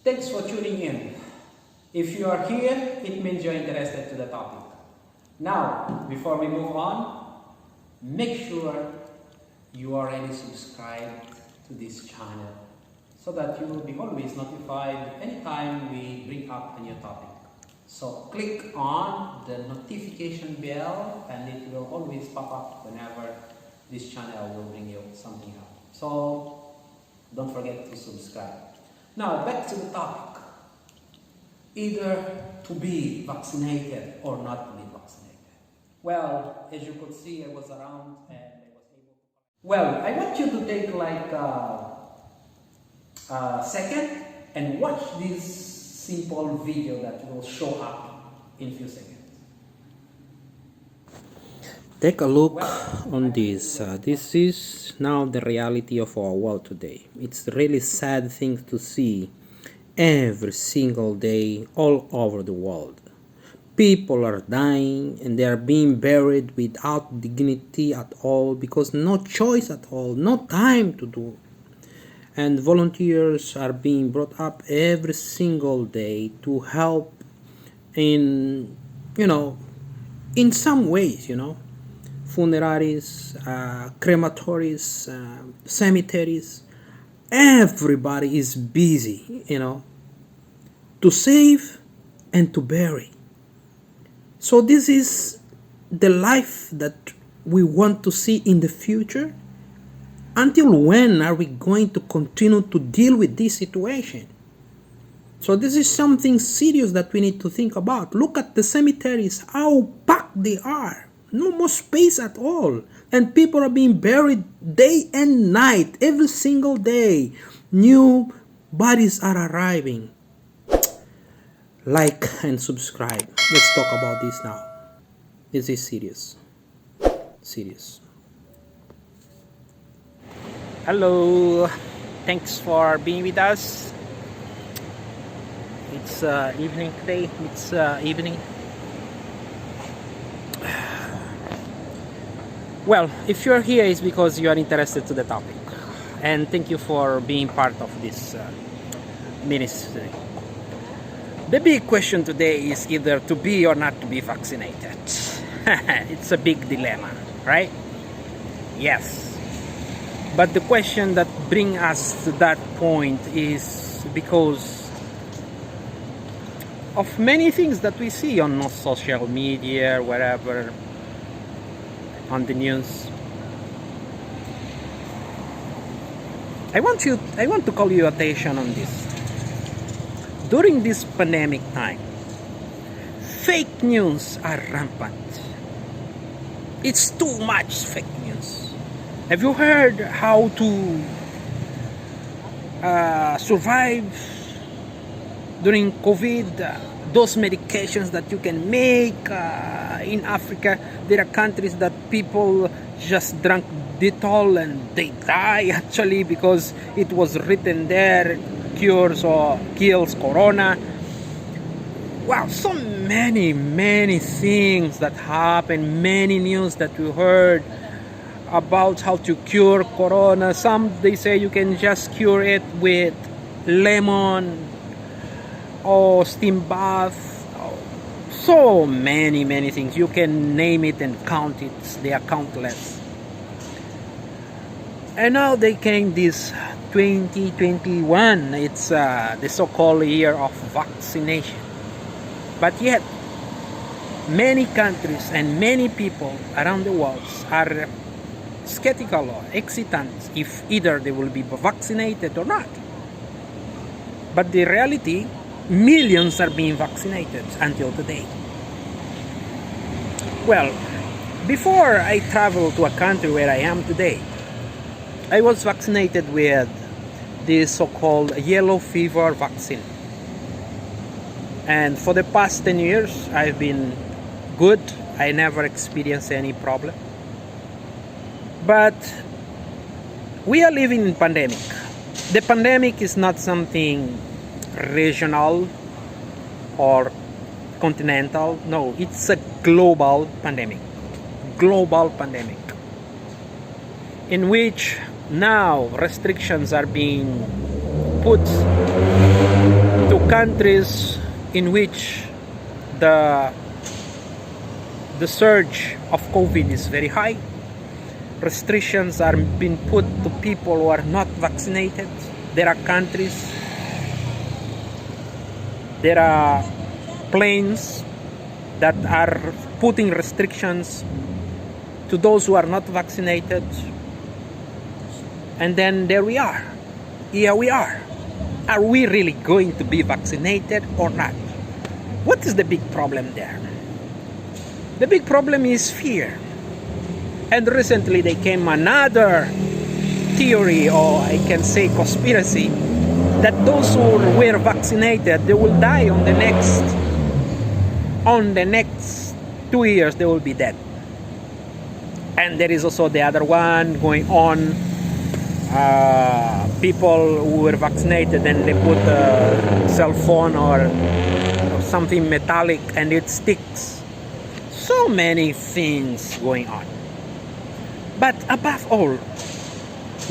Thanks for tuning in. If you are here, it means you're interested to the topic. Now, before we move on, make sure you are already subscribed to this channel so that you will be always notified anytime we bring up a new topic. So click on the notification bell and it will always pop up whenever this channel will bring you something up. So don't forget to subscribe. Now back to the topic. Either to be vaccinated or not to be vaccinated. Well, as you could see, I was around and I was able to... Well, I want you to take like a second and watch this simple video that will show up in a few seconds. Take a look on this. This is now the reality of our world today. It's a really sad thing to see every single day all over the world. People are dying and they are being buried without dignity at all because no choice at all, no time to do. And volunteers are being brought up every single day to help in, in some ways, funeraries, crematories, cemeteries. Everybody is busy, to save and to bury. So this is the life that we want to see in the future. Until when are we going to continue to deal with this situation? So this is something serious that we need to think about. Look at the cemeteries, how packed they are. No more space at all. And people are being buried day and night, every single day. New bodies are arriving. Like and subscribe. Let's talk about this now. This is serious. Serious. Hello, thanks for being with us. It's evening today. It's evening. Well, if you're here, it's because you are interested to the topic, and thank you for being part of this ministry. The big question today is either to be or not to be vaccinated. It's a big dilemma, right? Yes. But the question that brings us to that point is because of many things that we see on social media, wherever, on the news. I want to call your attention on this. During this pandemic time, fake news are rampant. It's too much fake news. Have you heard how to survive during COVID? Those medications that you can make in Africa, there are countries that people just drank Dettol and they die actually because it was written there, cures or kills corona. Wow, so many things that happen, many news that we heard about how to cure corona. Some they say you can just cure it with lemon or steam bath. So many things. You can name it and count it. They are countless. And now they came this 2021. It's the so-called year of vaccination. But yet, many countries and many people around the world are skeptical or hesitant if either they will be vaccinated or not. But the reality, millions are being vaccinated until today. Well, before I traveled to a country where I am today, I was vaccinated with the so-called yellow fever vaccine. And for the past 10 years, I've been good. I never experienced any problem. But we are living in pandemic. The pandemic is not something regional or continental. No, it's a global pandemic. Global pandemic. In which now restrictions are being put countries in which the surge of COVID is very high. Restrictions are being put to people who are not vaccinated. There are countries, there are planes that are putting restrictions to those who are not vaccinated. And then there we are. Here we are. Are we really going to be vaccinated or not? What is the big problem there? The big problem is fear. And recently there came another theory, or I can say conspiracy, that those who were vaccinated, they will die on the next 2 years, they will be dead. And there is also the other one going on. People who were vaccinated and they put a cell phone or something metallic and it sticks. So many things going on. But above all,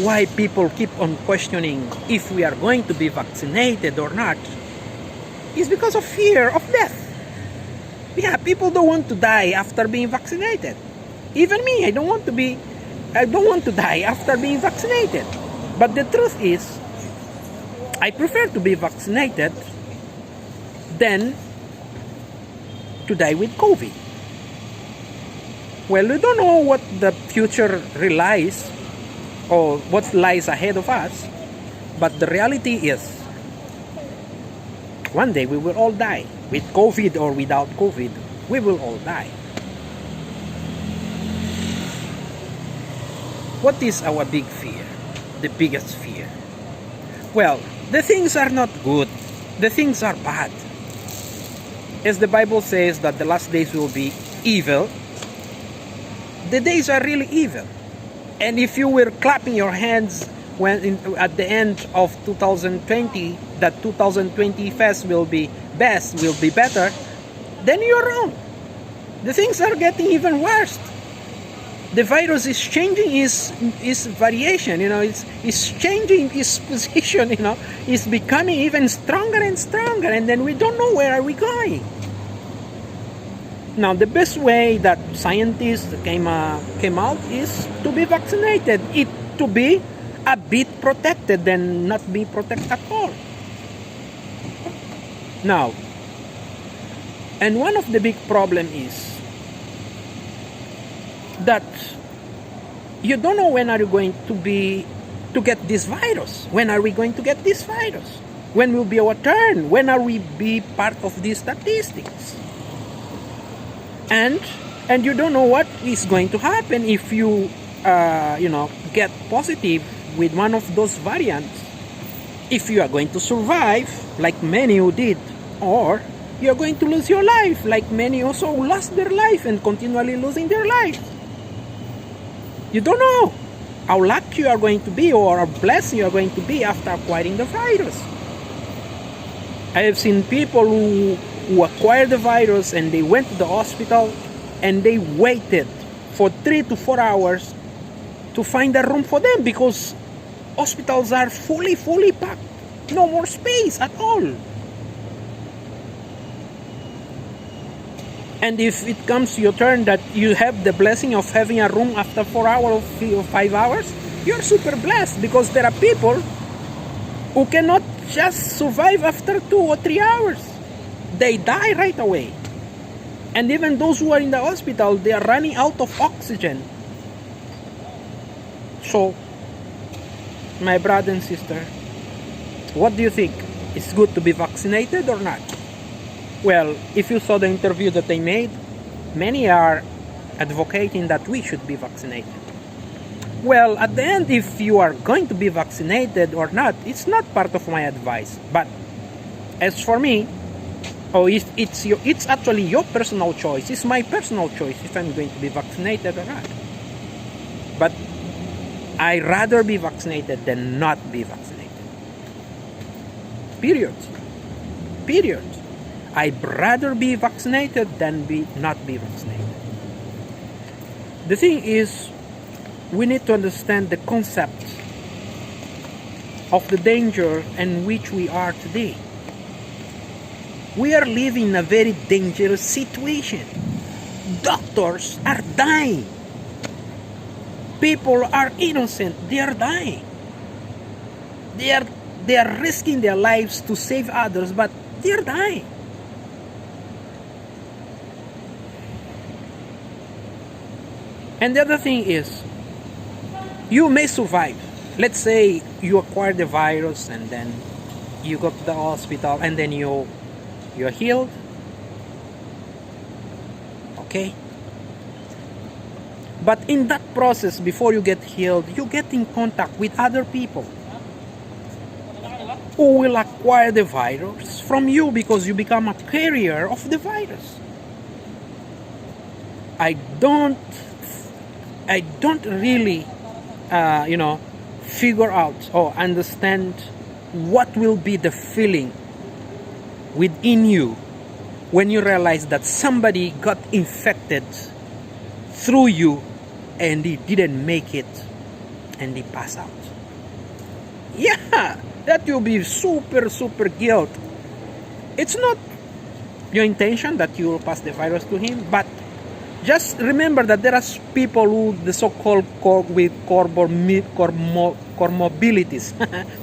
why people keep on questioning if we are going to be vaccinated or not is because of fear of death. Yeah, people don't want to die after being vaccinated. Even me, I don't want to die after being vaccinated. But the truth is, I prefer to be vaccinated than to die with COVID. Well, we don't know what the future relies or what lies ahead of us, but the reality is, one day we will all die. With COVID or without COVID, we will all die. What is our big fear? The biggest fear? Well, the things are not good. The things are bad. As the Bible says that the last days will be evil, the days are really evil. And if you were clapping your hands at the end of 2020, that 2020 fest will be best, will be better, then you're wrong. The things are getting even worse. The virus is changing its variation, it's changing its position, it's becoming even stronger and stronger, and then we don't know where are we going. Now, the best way that scientists came out is to be vaccinated, to be a bit protected than not be protected at all. Now, and one of the big problem is that you don't know when are you going to get this virus. When are we going to get this virus? When will be our turn? When are we be part of these statistics? And you don't know what is going to happen if you get positive with one of those variants. If you are going to survive, like many who did, or you are going to lose your life, like many also lost their life and continually losing their life. You don't know how lucky you are going to be or how blessed you are going to be after acquiring the virus. I have seen people who acquired the virus and they went to the hospital and they waited for 3 to 4 hours to find a room for them because hospitals are fully packed. No more space at all. And if it comes to your turn that you have the blessing of having a room after 4 hours or 5 hours, you're super blessed because there are people who cannot just survive after 2 or 3 hours. They die right away. And even those who are in the hospital, they are running out of oxygen. So, my brother and sister, what do you think? Is it good to be vaccinated or not? Well, if you saw the interview that they made, many are advocating that we should be vaccinated. Well, at the end, if you are going to be vaccinated or not, it's not part of my advice. But as for me, it's actually your personal choice. It's my personal choice if I'm going to be vaccinated or not. But I'd rather be vaccinated than not be vaccinated. Period. I'd rather be vaccinated than not be vaccinated. The thing is, we need to understand the concept of the danger in which we are today. We are living in a very dangerous situation. Doctors are dying. People are innocent. They are dying. They are risking their lives to save others, but they are dying. And the other thing is, you may survive. Let's say you acquire the virus and then you go to the hospital and then you're healed. Okay? But in that process, before you get healed, you get in contact with other people who will acquire the virus from you because you become a carrier of the virus. I don't really, figure out or understand what will be the feeling within you when you realize that somebody got infected through you and he didn't make it and he passed out. Yeah, that will be super guilt. It's not your intention that you will pass the virus to him, but just remember that there are people who the so-called with comorbidities.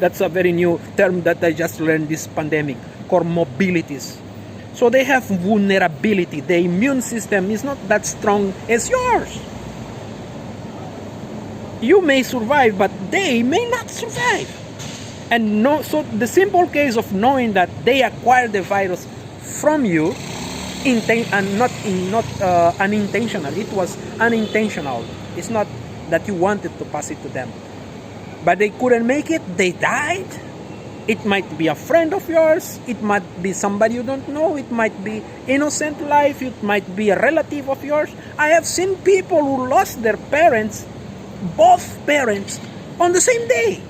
That's a very new term that I just learned this pandemic. Comorbidities. So they have vulnerability. The immune system is not that strong as yours. You may survive, but they may not survive. And so the simple case of knowing that they acquired the virus from you, not unintentional. It was unintentional. It's not that you wanted to pass it to them, but they couldn't make it. They died. It might be a friend of yours. It might be somebody you don't know. It might be innocent life. It might be a relative of yours. I have seen people who lost their parents, both parents, on the same day.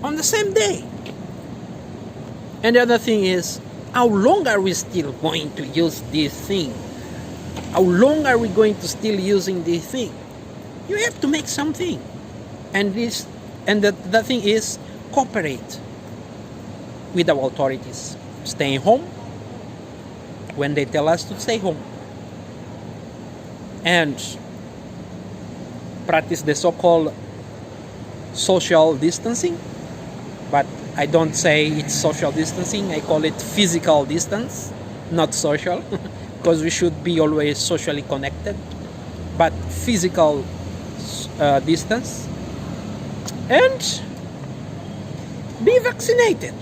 On the same day. And the other thing is, how long are we still going to use this thing? How long are we going to still using this thing? You have to make something. And the thing is, cooperate with our authorities. Stay home when they tell us to stay home. And practice the so-called social distancing. But I don't say it's social distancing. I call it physical distance, not social, because we should be always socially connected. But physical distance. And be vaccinated.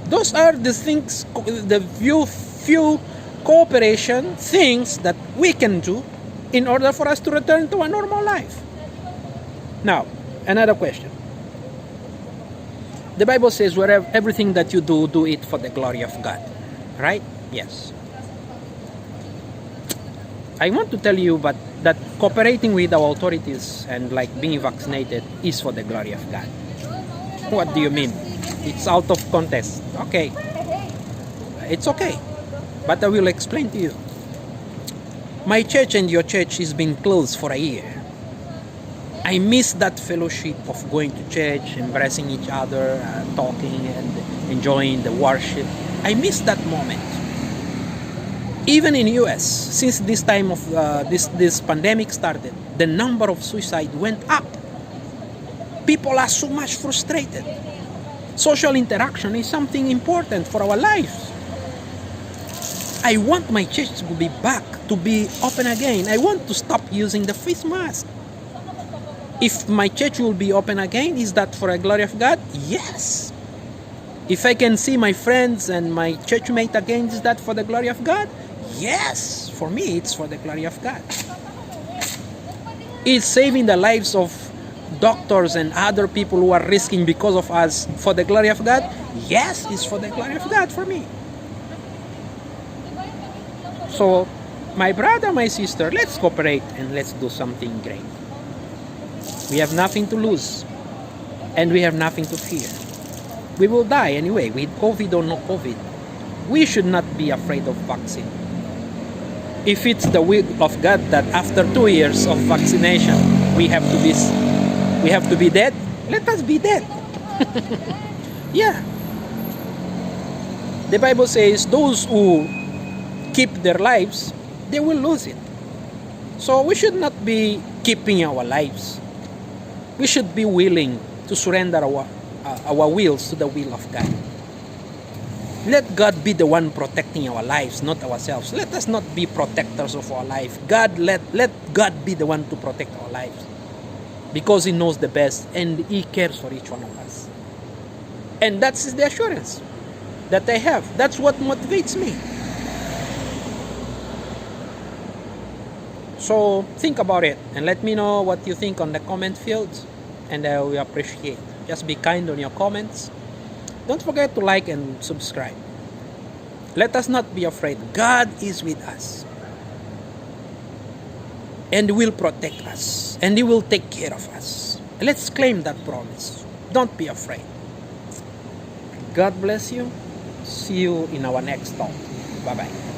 Those are the things, the few cooperation things that we can do in order for us to return to a normal life. Now, another question. The Bible says, wherever everything that you do, do it for the glory of God. Right? Yes. I want to tell you that cooperating with our authorities and like being vaccinated is for the glory of God. What do you mean? It's out of context. Okay. It's okay. But I will explain to you. My church and your church has been closed for a year. I miss that fellowship of going to church, embracing each other, talking and enjoying the worship. I miss that moment. Even in US, since this time of this pandemic started, the number of suicide went up. People are so much frustrated. Social interaction is something important for our lives. I want my church to be back, to be open again. I want to stop using the face mask. If my church will be open again, is that for the glory of God? Yes. If I can see my friends and my churchmate again, is that for the glory of God? Yes. For me, it's for the glory of God. It's saving the lives of doctors and other people who are risking because of us for the glory of God. Yes, it's for the glory of God for me. So, my brother, my sister, let's cooperate and let's do something great. We have nothing to lose, and we have nothing to fear. We will die anyway, with COVID or no COVID. We should not be afraid of vaccine. If it's the will of God that after 2 years of vaccination, we have to be dead, let us be dead. Yeah. The Bible says those who keep their lives, they will lose it. So we should not be keeping our lives. We should be willing to surrender our wills to the will of God. Let God be the one protecting our lives, not ourselves. Let us not be protectors of our life. Let God be the one to protect our lives. Because He knows the best and He cares for each one of us. And that's the assurance that I have. That's what motivates me. So think about it and let me know what you think on the comment field, and I will appreciate. Just be kind on your comments. Don't forget to like and subscribe. Let us not be afraid. God is with us. And will protect us. And He will take care of us. Let's claim that promise. Don't be afraid. God bless you. See you in our next talk. Bye-bye.